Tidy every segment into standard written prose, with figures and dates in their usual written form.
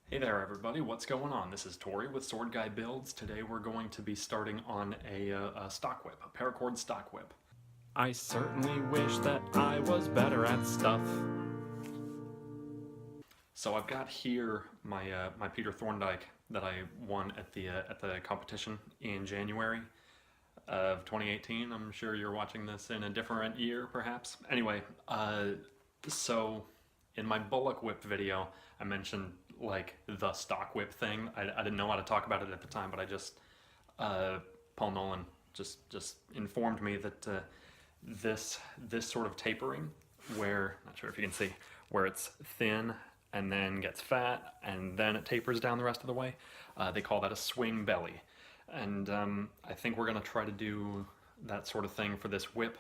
Hey there everybody, what's going on? This is Tori with Swordguy Builds. Today we're going to be starting on a stock whip, a paracord stock whip. I certainly wish that I was better at stuff. So I've got here my Peter Thorndike that I won at the competition in January of 2018. I'm sure you're watching this in a different year, perhaps. Anyway, so in my bullock whip video, I mentioned like the stock whip thing. I didn't know how to talk about it at the time, but I just Paul Nolan just informed me that this sort of tapering, where not sure if you can see, where it's thin and then gets fat and then it tapers down the rest of the way. They call that a swing belly, and I think we're gonna try to do that sort of thing for this whip.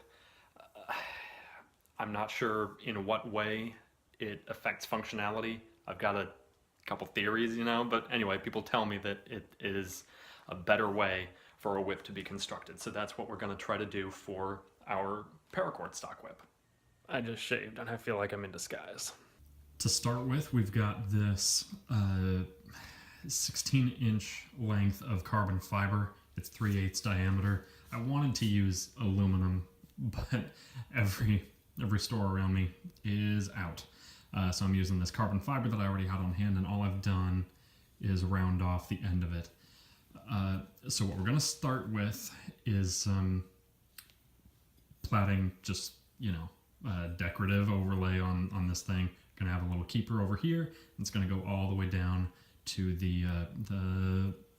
I'm not sure in what way it affects functionality. I've got a couple theories, but anyway, people tell me that it is a better way for a whip to be constructed. So that's what we're going to try to do for our paracord stock whip. I just shaved and I feel like I'm in disguise. To start with, we've got this 16-inch length of carbon fiber. It's 3/8 diameter. I wanted to use aluminum, but every store around me is out. So I'm using this carbon fiber that I already had on hand, and all I've done is round off the end of it. So what we're going to start with is platting just, decorative overlay on this thing. Going to have a little keeper over here. It's going to go all the way down to the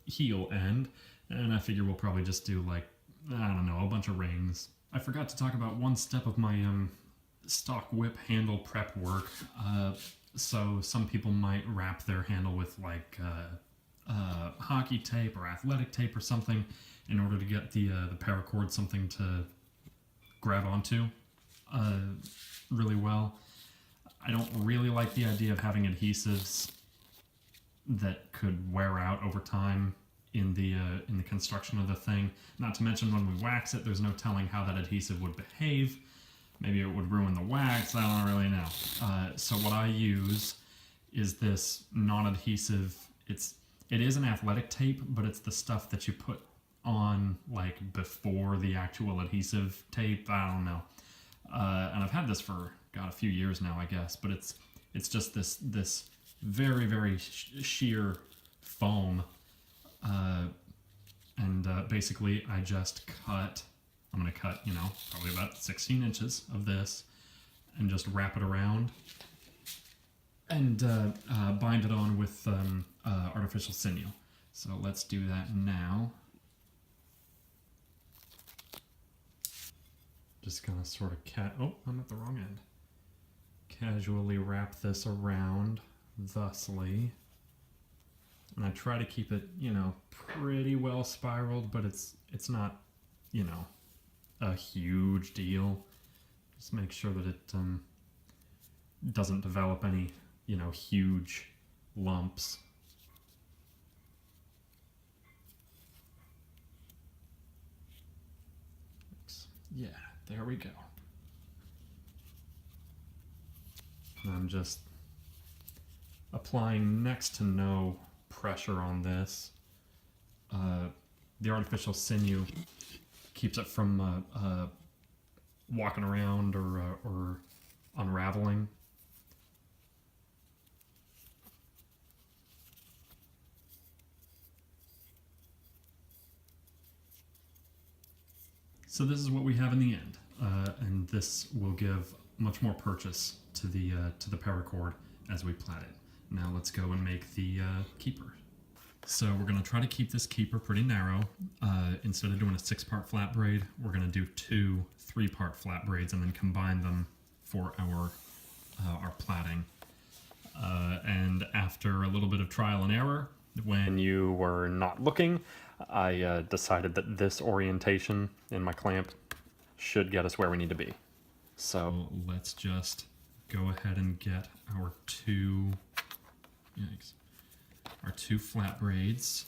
heel end, and I figure we'll probably just do like, I don't know, a bunch of rings. I forgot to talk about one step of my stock whip handle prep work. So some people might wrap their handle with like hockey tape or athletic tape or something in order to get the paracord something to grab onto really well. I don't really like the idea of having adhesives that could wear out over time in the construction of the thing. Not to mention when we wax it, there's no telling how that adhesive would behave. Maybe it would ruin the wax, I don't really know. So what I use is this non-adhesive, it is an athletic tape, but it's the stuff that you put on like before the actual adhesive tape, I don't know. And I've had this for, God, a few years now, I guess, but it's just this very, very sheer foam. Basically I just I'm going to cut, probably about 16 inches of this and just wrap it around and bind it on with artificial sinew. So let's do that now. Just going to sort of oh, I'm at the wrong end. Casually wrap this around thusly. And I try to keep it, pretty well spiraled, but it's not, a huge deal. Just make sure that it doesn't develop any, huge lumps. Yeah, there we go. And I'm just applying next to no pressure on this. The artificial sinew keeps it from walking around or unraveling. So this is what we have in the end, and this will give much more purchase to the paracord as we plat it. Now let's go and make the keeper. So we're going to try to keep this keeper pretty narrow. Instead of doing a 6-part flat braid, we're going to do 2 3-part flat braids and then combine them for our plaiting. And after a little bit of trial and error, when you were not looking, I decided that this orientation in my clamp should get us where we need to be. So let's just go ahead and get our 2 flat braids.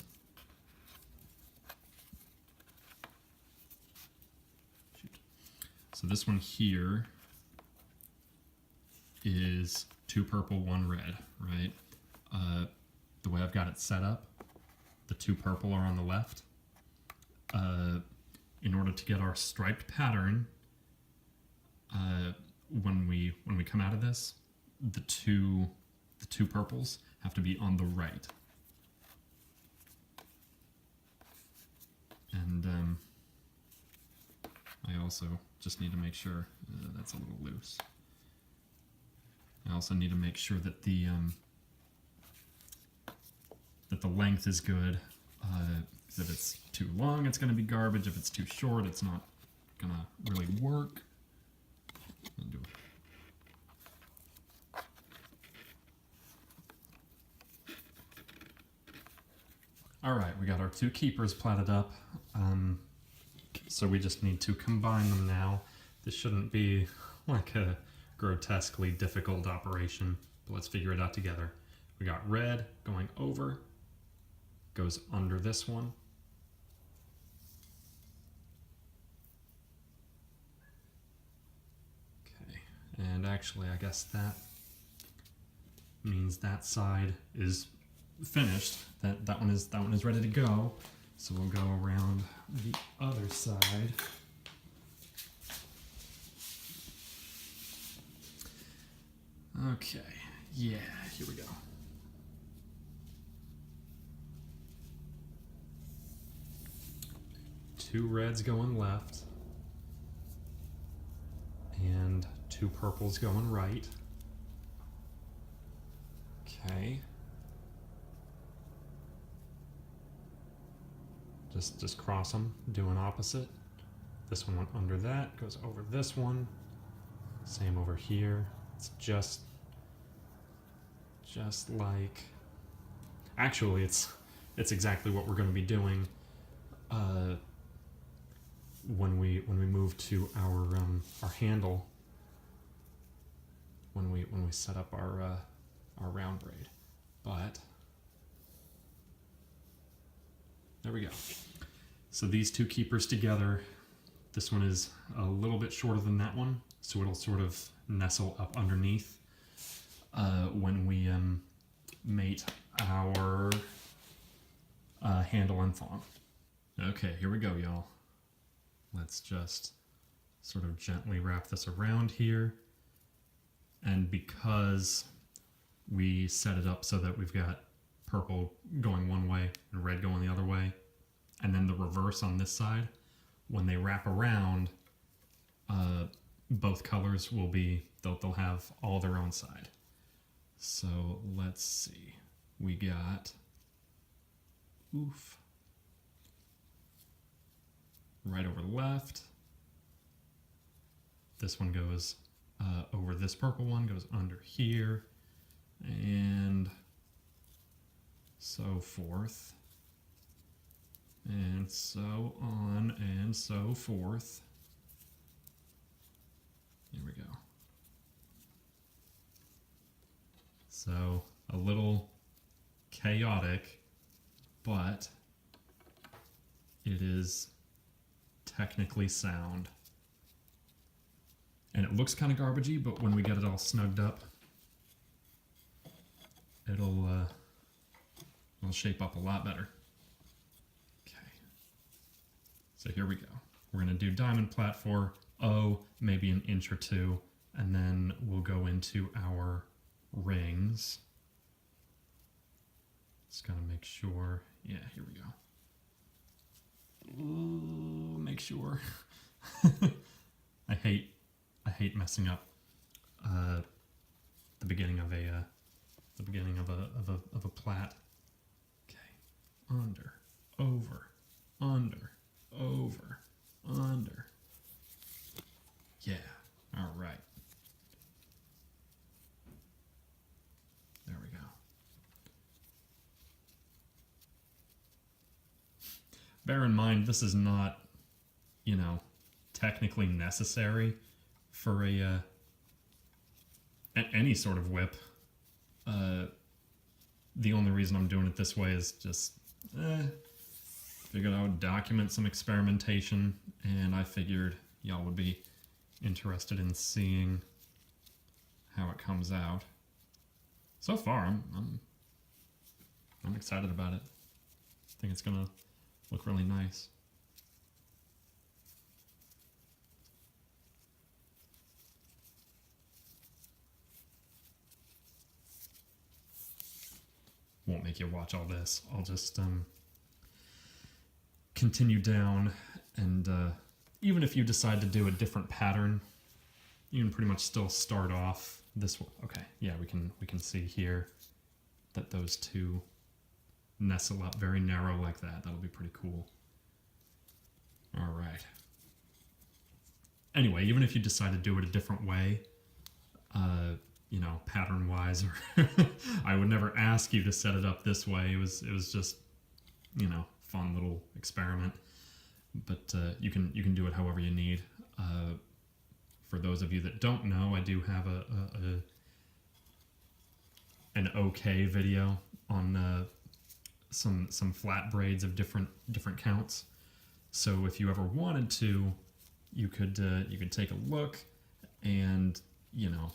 So this one here is 2 purple, 1 red, right? I've got it set up, the two purple are on the left. In order to get our striped pattern, when we come out of this, the two purples have to be on the right. And I also just need to make sure that's a little loose. I also need to make sure that the length is good. If it's too long, it's going to be garbage. If it's too short, it's not going to really work. I'll do it. All right, we got our two keepers platted up. So we just need to combine them now. This shouldn't be like a grotesquely difficult operation, but let's figure it out together. We got red going over, goes under this one. Okay, and actually I guess that means that side is finished. That one is ready to go. So we'll go around the other side. Okay, yeah, here we go. Two reds going left, and two purples going right. Okay. Just cross them, doing opposite. This one went under that, goes over this one. Same over here. It's just like, actually it's exactly what we're going to be doing when we move to our handle, when we set up our round braid. But there we go. So these two keepers together, this one is a little bit shorter than that one, so it'll sort of nestle up underneath when we mate our handle and thong. Okay, here we go, y'all. Let's just sort of gently wrap this around here. And because we set it up so that we've got purple going one way and red going the other way, and then the reverse on this side, when they wrap around, both colors will be, they'll have all their own side. So let's see, we got, right over left. This one goes over this purple one, goes under here, and so forth, and so on and so forth. Here we go. So a little chaotic, but it is technically sound. And it looks kind of garbagey, but when we get it all snugged up, it'll shape up a lot better. Okay. So here we go. We're going to do diamond plat for, maybe an inch or two, and then we'll go into our rings. Just gotta make sure. Yeah, here we go. Ooh, make sure. I hate messing up the beginning of a plat. Okay, under, over, under, over, under. Yeah, all right. There we go. Bear in mind, this is not, technically necessary for any sort of whip. The only reason I'm doing it this way is just, figured I would document some experimentation, and I figured y'all would be interested in seeing how it comes out. So far, I'm I'm excited about it. I think it's gonna look really nice. Won't make you watch all this. I'll just continue down, and even if you decide to do a different pattern, you can pretty much still start off this one. Okay, yeah, we can see here that those two nestle up very narrow like that. That'll be pretty cool. All right. Anyway, even if you decide to do it a different way, you know, pattern-wise, or I would never ask you to set it up this way. It was just, you know, fun little experiment. But you can do it however you need. For those of you that don't know, I do have an okay video on some flat braids of different counts. So if you ever wanted to, you could take a look, and you know,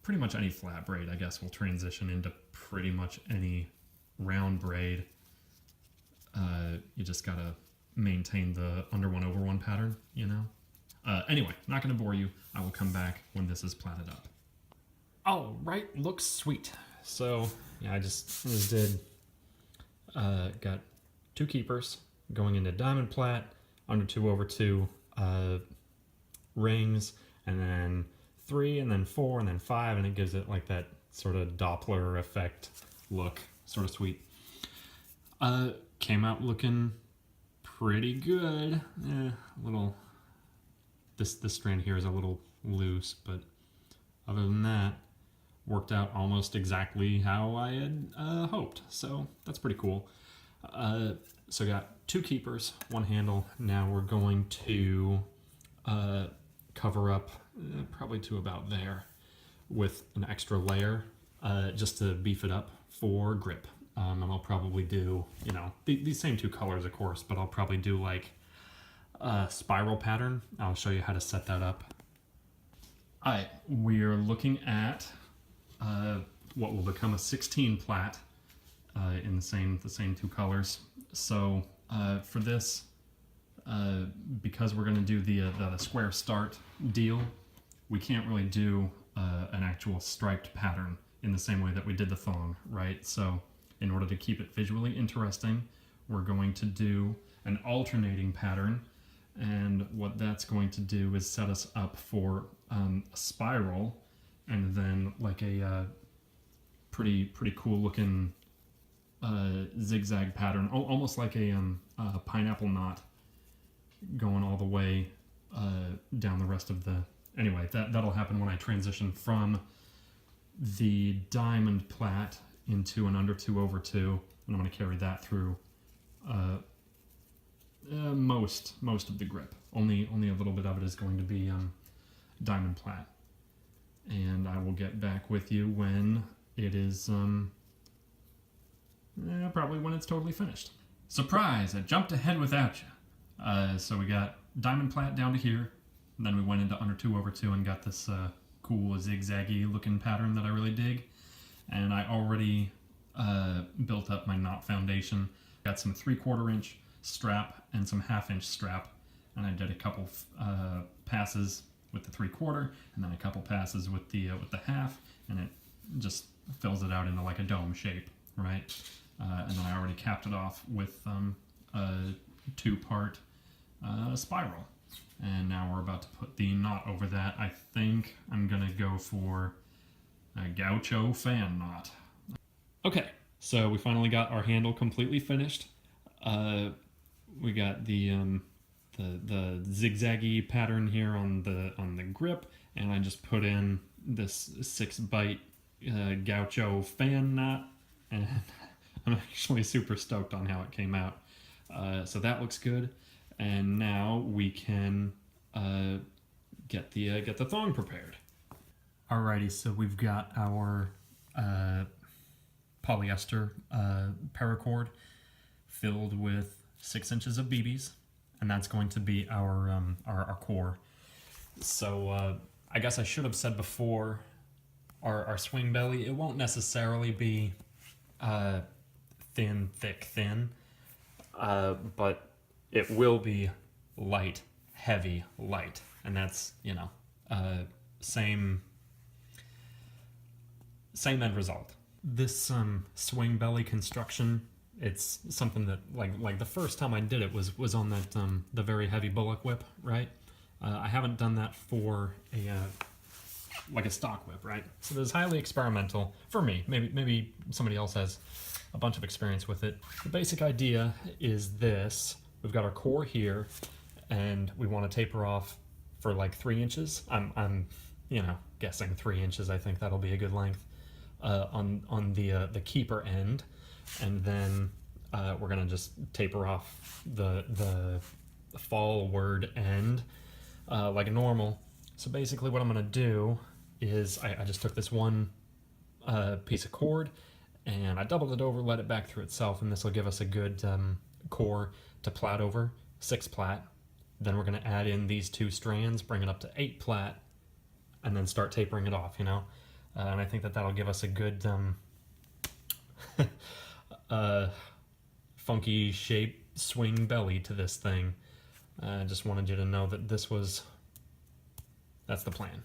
pretty much any flat braid, I guess, will transition into pretty much any round braid. You just gotta maintain the under one over one pattern, you know. Anyway, not gonna bore you. I will come back when this is platted up. All right, looks sweet. So yeah, I just did got 2 keepers going into diamond plat, under 2 over 2 rings, and then 3, and then 4, and then 5, and it gives it like that sort of Doppler effect look, sort of sweet. Came out looking pretty good. A little. This strand here is a little loose, but other than that, worked out almost exactly how I had hoped. So that's pretty cool. So got 2 keepers, 1 handle. Now we're going to cover up probably to about there with an extra layer just to beef it up for grip. And I'll probably do, you know, these same 2 colors, of course, but I'll probably do like a spiral pattern. I'll show you how to set that up. All right, we're looking at what will become a 16 plat in the same 2 colors. So for this, because we're going to do the square start deal, we can't really do an actual striped pattern in the same way that we did the thong, right? So in order to keep it visually interesting, we're going to do an alternating pattern, and what that's going to do is set us up for a spiral, and then like a pretty cool looking zigzag pattern, almost like a pineapple knot going all the way down the rest of the... Anyway, that'll happen when I transition from the diamond plat into an under 2 over 2, and I'm going to carry that through most of the grip. Only a little bit of it is going to be diamond plat, and I will get back with you when it is probably when it's totally finished. Surprise! I jumped ahead without you. So we got diamond plat down to here, and then we went into under 2 over 2 and got this cool zigzaggy looking pattern that I really dig. And I already built up my knot foundation. Got some 3/4 inch strap and some 1/2 inch strap, and I did a couple passes with the 3/4, and then a couple passes with the 1/2, and it just fills it out into like a dome shape, right? And then I already capped it off with a 2-part spiral, and now we're about to put the knot over that. I think I'm gonna go for a gaucho fan knot. Okay, so we finally got our handle completely finished. We got the zigzaggy pattern here on the grip, and I just put in this 6-bite gaucho fan knot, and I'm actually super stoked on how it came out. So that looks good, and now we can get the thong prepared. Alrighty, so we've got our polyester paracord filled with 6 inches of BBs, and that's going to be our core. So I guess I should have said before, our swing belly, it won't necessarily be thin, thick, thin, but it will be light, heavy, light, and that's, you know, same end result. This swing belly construction, it's something that like the first time I did it was on that the very heavy bullock whip, right? I haven't done that for a like a stock whip, right? So this is highly experimental for me. Maybe somebody else has a bunch of experience with it. The basic idea is this: we've got our core here, and we want to taper off for like 3 inches. I'm you know, guessing 3 inches. I think that'll be a good length on the keeper end, and then we're gonna just taper off the forward end like normal. So basically, what I'm gonna do is I just took this one piece of cord and I doubled it over, let it back through itself, and this will give us a good core to plat over, 6 plat. Then we're going to add in these 2 strands, bring it up to 8 plat, and then start tapering it off, you know? And I think that that'll give us a good funky shape swing belly to this thing. I just wanted you to know that that's the plan.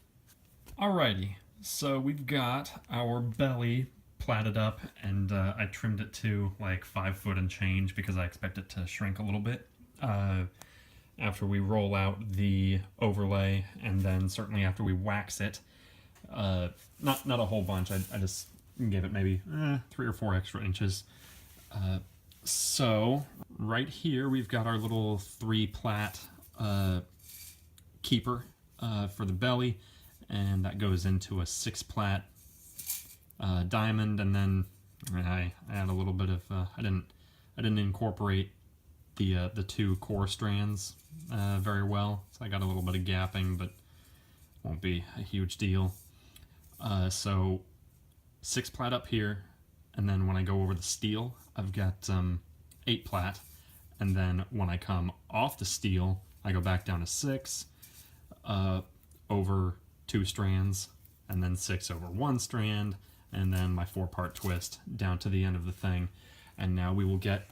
Alrighty, so we've got our belly platted up, and I trimmed it to like 5 foot and change because I expect it to shrink a little bit after we roll out the overlay, and then certainly after we wax it. Not a whole bunch, I just gave it maybe 3 or 4 extra inches. So right here we've got our little 3 plat keeper for the belly, and that goes into a 6 plat diamond, and then I add a little bit of I didn't incorporate the 2 core strands very well, so I got a little bit of gapping, but won't be a huge deal. So 6 plat up here, and then when I go over the steel, I've got 8 plat, and then when I come off the steel, I go back down to 6 over 2 strands, and then 6 over 1 strand, and then my 4-part twist down to the end of the thing. And now we will get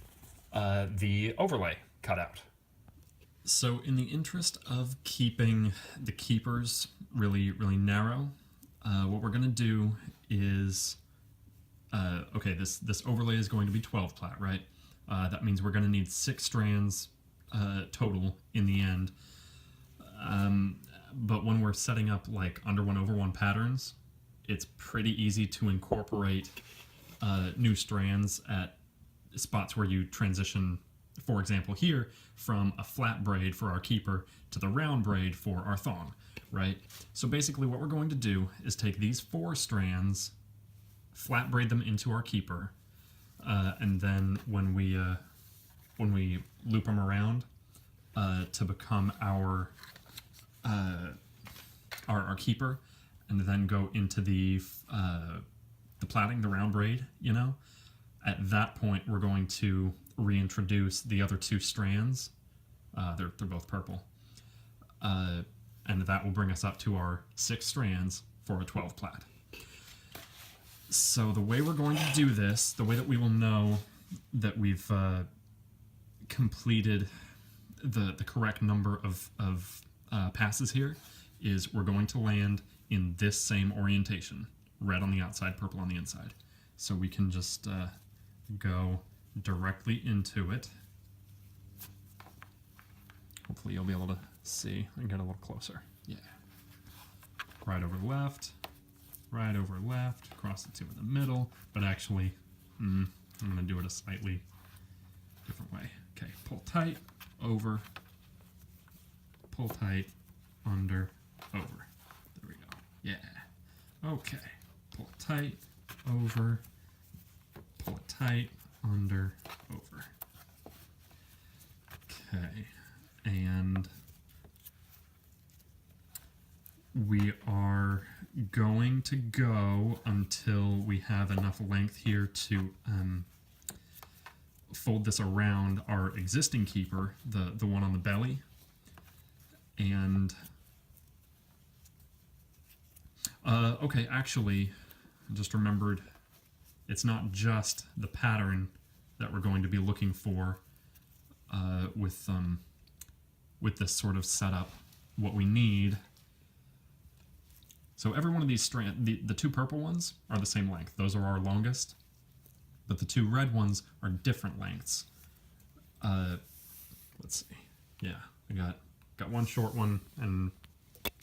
the overlay cut out. So in the interest of keeping the keepers really narrow, what we're going to do is, okay, this overlay is going to be 12 plat, right? That means we're going to need 6 strands total in the end. But when we're setting up like under 1 over 1 patterns, it's pretty easy to incorporate new strands at spots where you transition, for example here, from a flat braid for our keeper to the round braid for our thong, right? So basically what we're going to do is take these 4 strands, flat braid them into our keeper, and then when we loop them around to become our keeper, and then go into the plaiting, the round braid, you know, at that point we're going to reintroduce the other 2 strands. They're both purple, and that will bring us up to our 6 strands for a 12 plat. So the way we're going to do this, the way that we will know that we've completed the correct number of passes here, is we're going to land in this same orientation, red on the outside, purple on the inside. So we can just go directly into it. Hopefully you'll be able to see and get a little closer. Yeah. Right over left, cross the 2 in the middle, but actually, I'm going to do it a slightly different way. Okay, pull tight, over, pull tight, under, over. There we go. Yeah. Okay. Pull it tight, over, pull it tight, under, over. Okay. And we are going to go until we have enough length here to fold this around our existing keeper, the one on the belly. And okay, actually, I just remembered it's not just the pattern that we're going to be looking for with this sort of setup. What we need, so every one of these strands, the two purple ones are the same length. Those are our longest, but the two red ones are different lengths. Let's see. Yeah, I got one short one and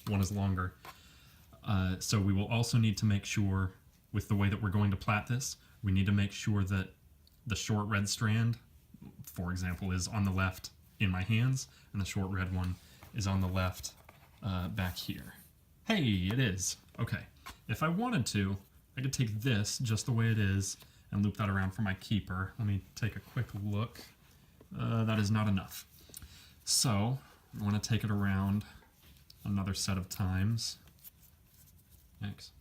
one is longer. So we will also need to make sure, with the way that we're going to plait this, we need to make sure that the short red strand, for example, is on the left in my hands, and the short red one is on the left back here. Hey, it is. Okay. If I wanted to, I could take this just the way it is and loop that around for my keeper. Let me take a quick look. That is not enough. So I want to take it around another set of times. X.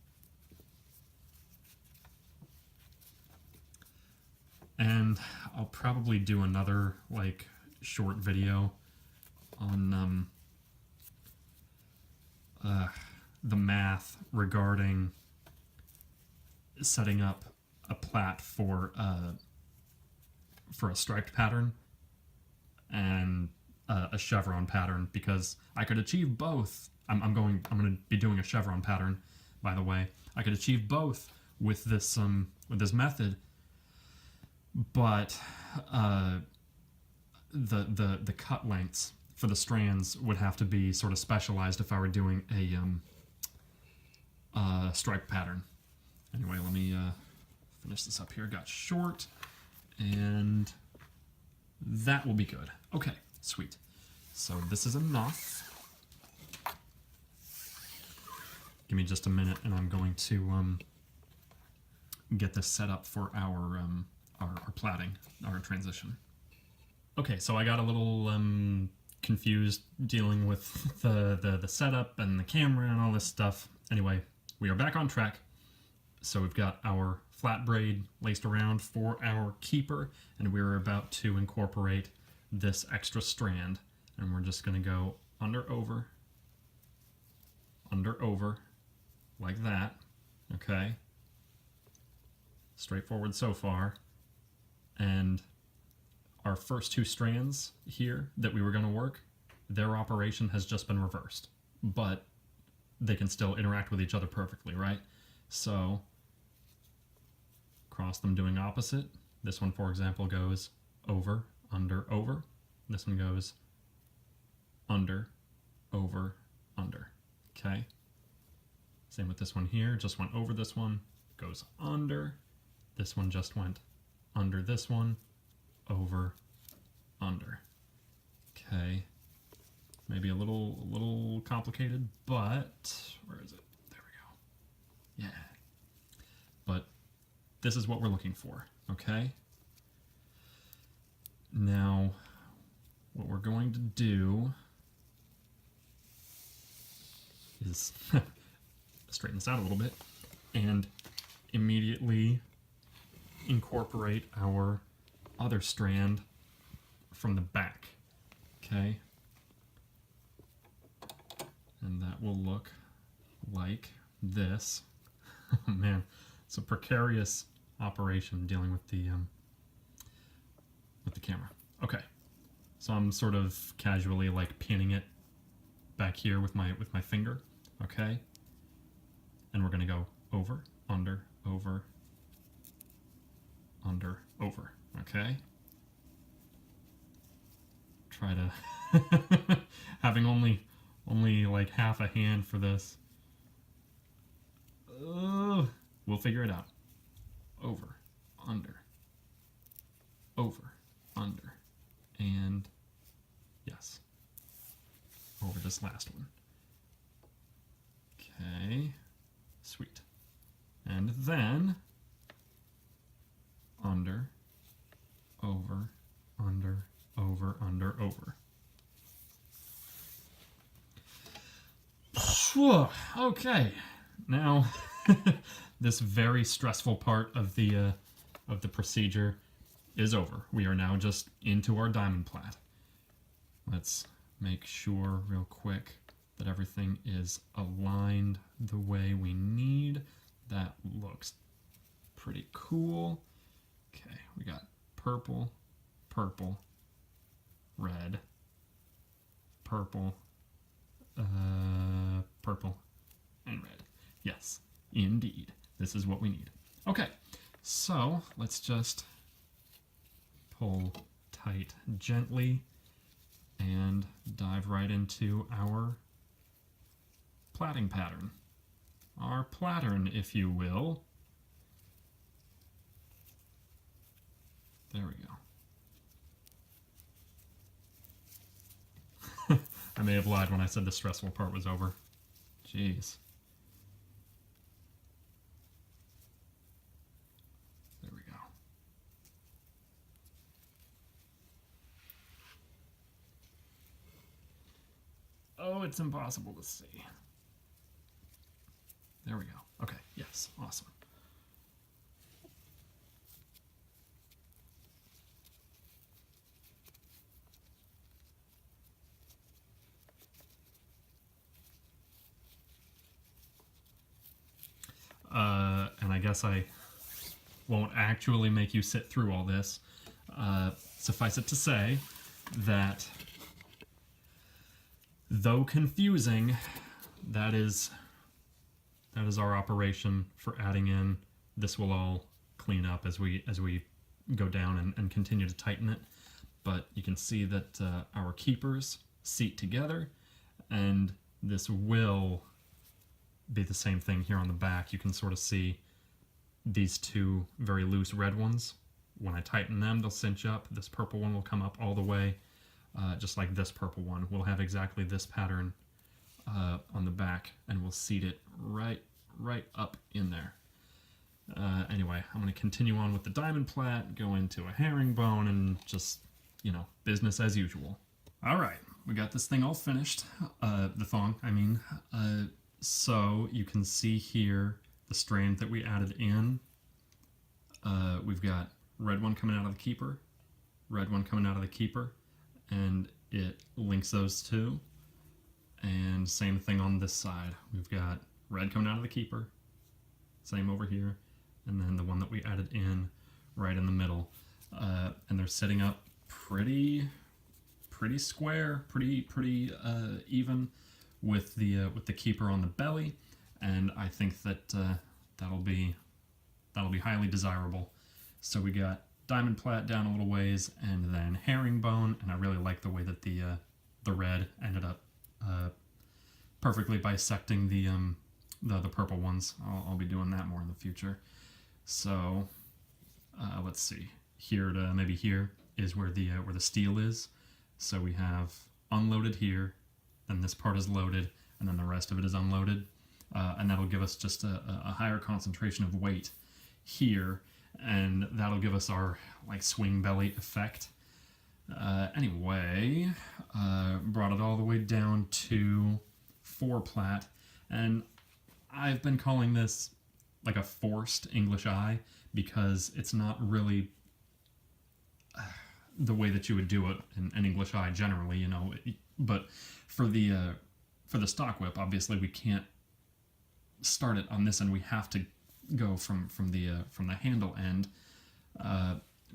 And I'll probably do another like short video on the math regarding setting up a plat for a striped pattern and a chevron pattern, because I could achieve both. I'm going to be doing a chevron pattern, by the way. I could achieve both with this method, but the cut lengths for the strands would have to be sort of specialized if I were doing a stripe pattern. Anyway, let me finish this up here. Got short, and that will be good. Okay, sweet. So this is enough. Give me just a minute, and I'm going to get this set up for our plaiting, our transition. Okay, so I got a little confused dealing with the setup and the camera and all this stuff. Anyway, we are back on track. So we've got our flat braid laced around for our keeper, and we're about to incorporate this extra strand. And we're just going to go under, over, like that. Okay. Straightforward so far. And our first two strands here that we were going to work, their operation has just been reversed, but they can still interact with each other perfectly, right? So cross them doing opposite. This one, for example, goes over, under, over. This one goes under, over, under. Okay. Same with this one here. Just went over this one, goes under. This one just went under this one, over, under. Okay. Maybe a little complicated, but where is it? There we go. Yeah. But this is what we're looking for, okay? Now, what we're going to do is straighten this out a little bit and immediately incorporate our other strand from the back, okay? And that will look like this. Oh man, it's a precarious operation dealing with the camera. Okay, so I'm sort of casually like pinning it back here with my finger, okay? And we're gonna go over, under, over, under, over, okay? Try to having only like half a hand for this. We'll figure it out. Over, under, and yes, over this last one. Okay, sweet. And then under, over, under, over, under, over. Okay, now this very stressful part of the procedure is over. We are now just into our diamond plat. Let's make sure real quick that everything is aligned the way we need. That looks pretty cool. Okay, we got purple, purple, red, purple, purple, and red. Yes, indeed. This is what we need. Okay, so let's just pull tight gently and dive right into our plaiting pattern. Our plattern, if you will. There we go. I may have lied when I said the stressful part was over. Jeez. There we go. Oh, it's impossible to see. There we go. Okay, yes, awesome. And I guess I won't actually make you sit through all this. Suffice it to say that, though confusing, that is our operation for adding in. This will all clean up as we go down and continue to tighten it. But you can see that our keepers seat together, and this will be the same thing here on the back. You can sort of see these two very loose red ones. When I tighten them, they'll cinch up. This purple one will come up all the way, just like this purple one. We'll have exactly this pattern on the back, and we'll seat it right up in there. Anyway, I'm going to continue on with the diamond plat, go into a herringbone, and just, business as usual. All right, we got this thing all finished. The thong, I mean. So you can see here the strand that we added in. We've got red one coming out of the keeper, red one coming out of the keeper, and it links those two. And same thing on this side. We've got red coming out of the keeper, same over here, and then the one that we added in right in the middle. And they're sitting up pretty square, pretty even with the keeper on the belly, and I think that that'll be highly desirable. So we got diamond plat down a little ways, and then herringbone, and I really like the way that the red ended up perfectly bisecting the purple ones. I'll be doing that more in the future. So let's see. Here to maybe here is where the steel is. So we have unloaded here, then this part is loaded, and then the rest of it is unloaded, and that'll give us just a higher concentration of weight here, and that'll give us our swing belly effect. Anyway, brought it all the way down to 4 plat, and I've been calling this like a forced English eye because it's not really the way that you would do it in English eye generally, but for the stock whip, obviously we can't start it on this end. We have to go from the handle end.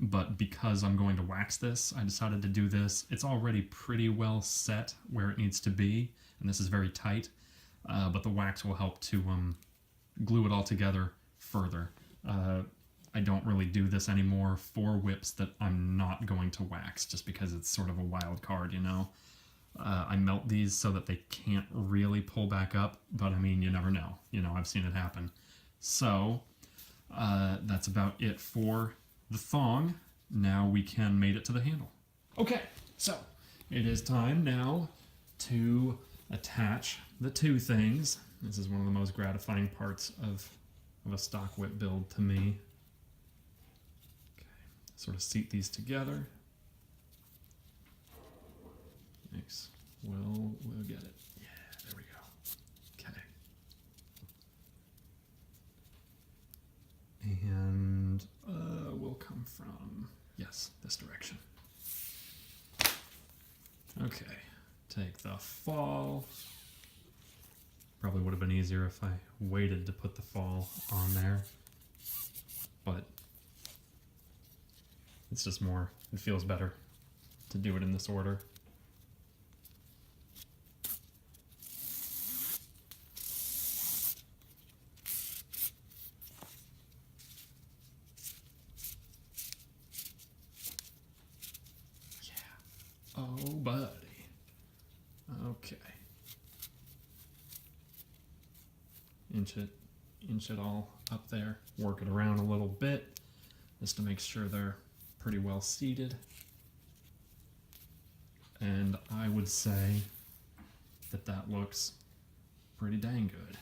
But because I'm going to wax this, I decided to do this. It's already pretty well set where it needs to be, and this is very tight. But the wax will help to glue it all together further. I don't really do this anymore for whips that I'm not going to wax, just because it's sort of a wild card, I melt these so that they can't really pull back up, but I mean, you never know. I've seen it happen. So that's about it for the thong. Now we can mate it to the handle. Okay, so it is time now to attach the two things. This is one of the most gratifying parts of a stock whip build to me. Okay, sort of seat these together. Nice. We'll get it. Yeah, there we go. Okay. And we'll come from, yes, this direction. Okay. Take the fall. Probably would have been easier if I waited to put the fall on there. but it's just more, it feels better to do it in this order. Yeah. Oh, buddy. Okay. Inch it all up there. Work it around a little bit just to make sure they're pretty well seated. And I would say that that looks pretty dang good.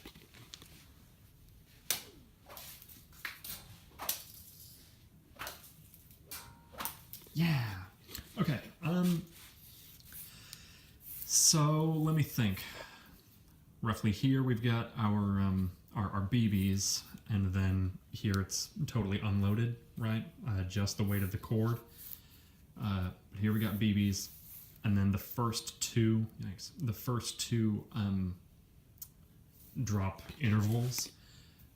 Yeah. Okay. So let me think. Roughly here we've got our BBs, and then here it's totally unloaded, right? Just the weight of the cord. Here we got BBs, and then the first two, drop intervals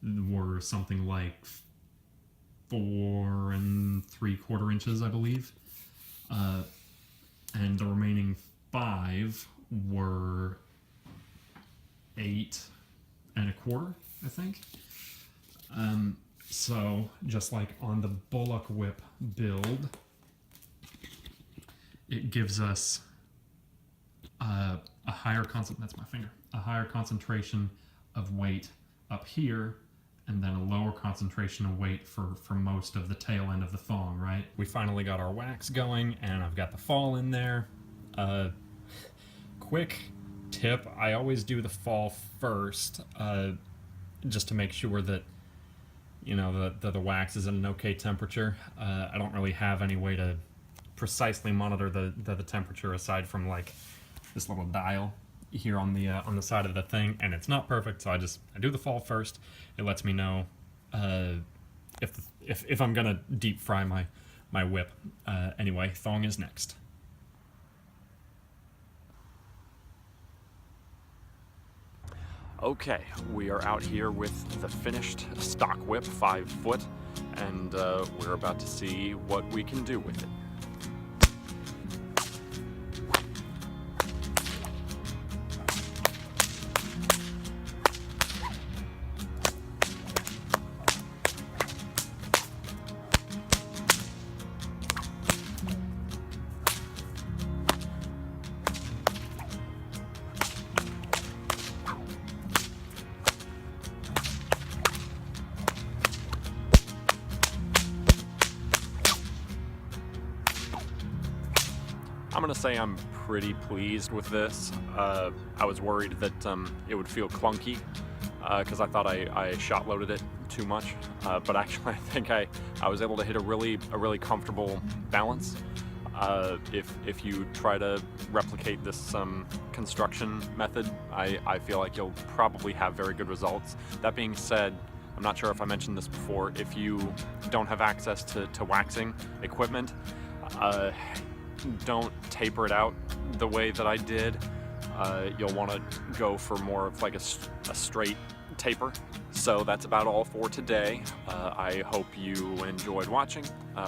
were something like 4 3/4 inches, I believe, and the remaining 5 were 8 1/4, I think. So just like on the Bullock whip build, it gives us a higher concentration of weight up here, and then a lower concentration of weight for most of the tail end of the thong, right? We finally got our wax going, and I've got the fall in there. Quick tip, I always do the fall first, just to make sure that, you know, the wax is at an okay temperature. I don't really have any way to precisely monitor the temperature aside from like this little dial here on the side of the thing, and it's not perfect, so I do the fall first. It lets me know if I'm gonna deep fry my whip. Anyway, thong is next. Okay, we are out here with the finished stock whip, 5 foot, and we're about to see what we can do with it. I'm gonna say I'm pretty pleased with this. I was worried that it would feel clunky because I thought I shot loaded it too much, but actually I think I was able to hit a really comfortable balance. If you try to replicate this construction method, I feel like you'll probably have very good results. That being said, I'm not sure if I mentioned this before, if you don't have access to waxing equipment, don't taper it out the way that I did. You'll want to go for more of like a straight taper. So that's about all for today. I hope you enjoyed watching.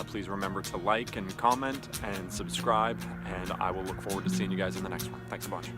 Please remember to like and comment and subscribe, and I will look forward to seeing you guys in the next one. Thanks a bunch.